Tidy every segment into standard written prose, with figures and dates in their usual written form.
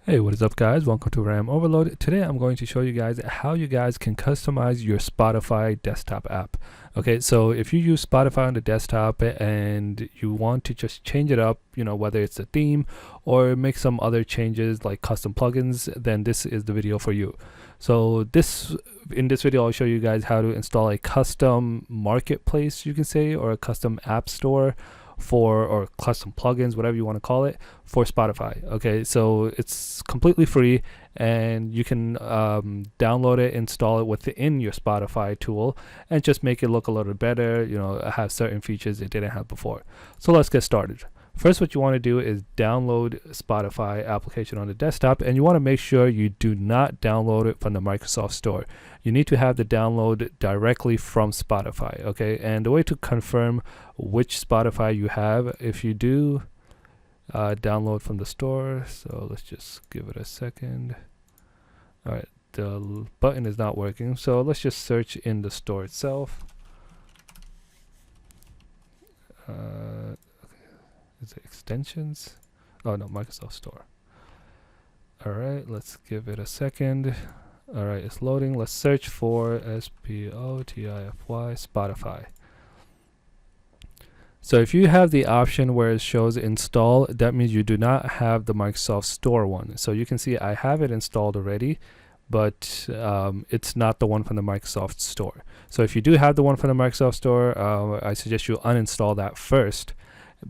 Hey, what is up guys? Welcome to RAM Overload. Today I'm going to show you guys how you guys can customize your Spotify desktop app. Okay, so if you use Spotify on the desktop and you want to just change it up, whether it's a theme or make some other changes like custom plugins, then this is the video for you. So in this video I'll show you guys how to install a custom marketplace, you can say, or a custom app store or custom plugins, whatever you want to call it, for Spotify. Okay, so it's completely free and you can download it, install it within your Spotify tool, and just make it look a little better, have certain features it didn't have before. So let's get started. First, what you want to do is download Spotify application on the desktop, and you want to make sure you do not download it from the Microsoft Store. You need to have the download directly from Spotify, okay? And the way to confirm which Spotify you have, if you do download from the store, so let's just give it a second. All right, the button is not working, so let's just search in the store itself. Is it extensions? Oh no, Microsoft Store. All right, let's give it a second. All right, it's loading. Let's search for Spotify, Spotify. So if you have the option where it shows install, that means you do not have the Microsoft Store one. So you can see I have it installed already, but it's not the one from the Microsoft Store. So if you do have the one from the Microsoft Store, I suggest you uninstall that first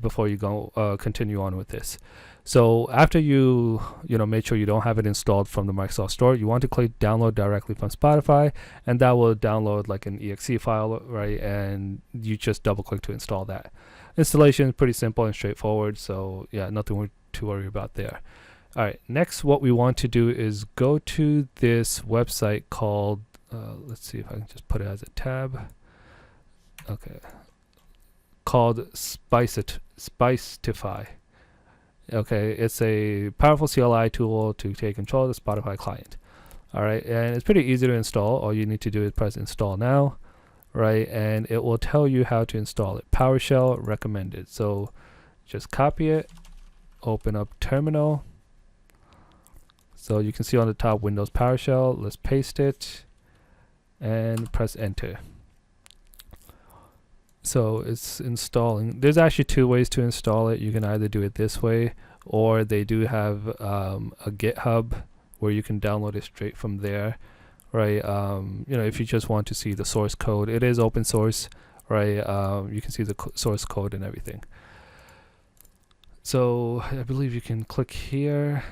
before you go continue on with this. So after you make sure you don't have it installed from the Microsoft Store, you want to click download directly from Spotify, and that will download like an exe file, right? And you just double click to install that. Installation is pretty simple and straightforward, so yeah, nothing to worry about there. All right, next what we want to do is go to this website called let's see if I can just put it as a tab. Okay, called Spicetify. Okay, it's a powerful CLI tool to take control of the Spotify client. All right, and it's pretty easy to install. All you need to do is press install now, right? And it will tell you how to install it. PowerShell recommended. So just copy it, open up terminal. So you can see on the top Windows PowerShell. Let's paste it and press enter. So it's installing. There's actually two ways to install it. You can either do it this way, or they do have a GitHub where you can download it straight from there, right? If you just want to see the source code, it is open source, right? You can see the source code and everything. So I believe you can click here,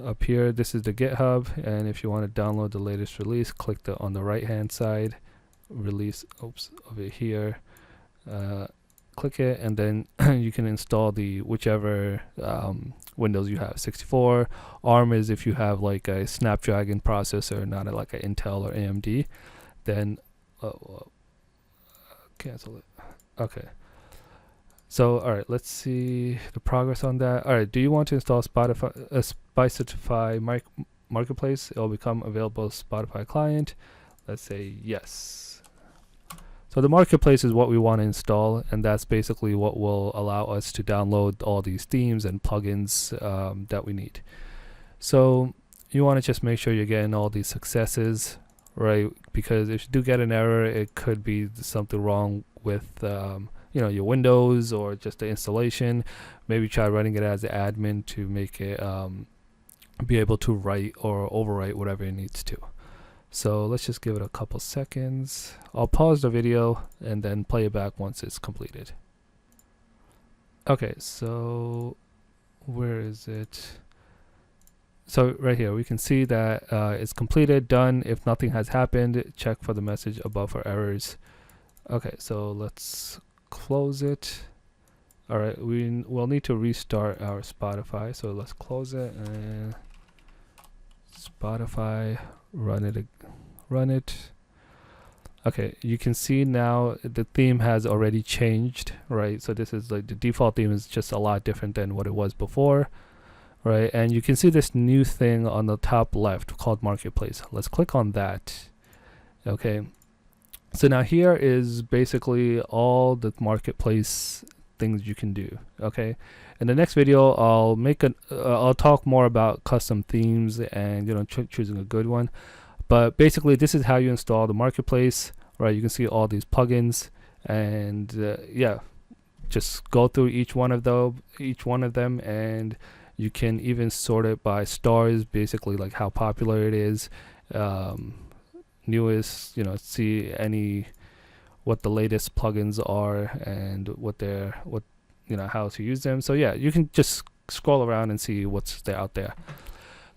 up here. This is the GitHub, and if you want to download the latest release, click on the right hand side, release, over here. Click it, and then you can install the whichever Windows you have. 64. ARM is if you have like a Snapdragon processor, not like an Intel or AMD. Then cancel it. Okay. So all right, let's see the progress on that. All right, do you want to install Spotify Marketplace? It will become available Spotify client. Let's say yes. So the marketplace is what we want to install, and that's basically what will allow us to download all these themes and plugins that we need. So you want to just make sure you're getting all these successes, right? Because if you do get an error, it could be something wrong with your Windows or just the installation. Maybe try running it as an admin to make it be able to write or overwrite whatever it needs to. So let's just give it a couple seconds. I'll pause the video and then play it back once it's completed. Okay, so where is it? So right here, we can see that it's completed, done. If nothing has happened, check for the message above for errors. Okay, so let's close it. All right, we'll need to restart our Spotify. So let's close it and Spotify, run it. Okay, you can see now the theme has already changed, right? So this is like the default theme is just a lot different than what it was before, right? And you can see this new thing on the top left called Marketplace. Let's click on that. Okay, so now here is basically all the Marketplace things you can do. Okay, in the next video I'll talk more about custom themes and choosing a good one. But basically this is how you install the marketplace, right? You can see all these plugins, and yeah, just go through each one of them, and you can even sort it by stars, basically like how popular it is, newest, see what the latest plugins are and what how to use them. So yeah, you can just scroll around and see what's there out there.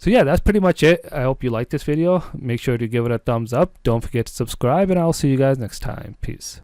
So yeah, that's pretty much it. I hope you liked this video. Make sure to give it a thumbs up. Don't forget to subscribe, and I'll see you guys next time. Peace.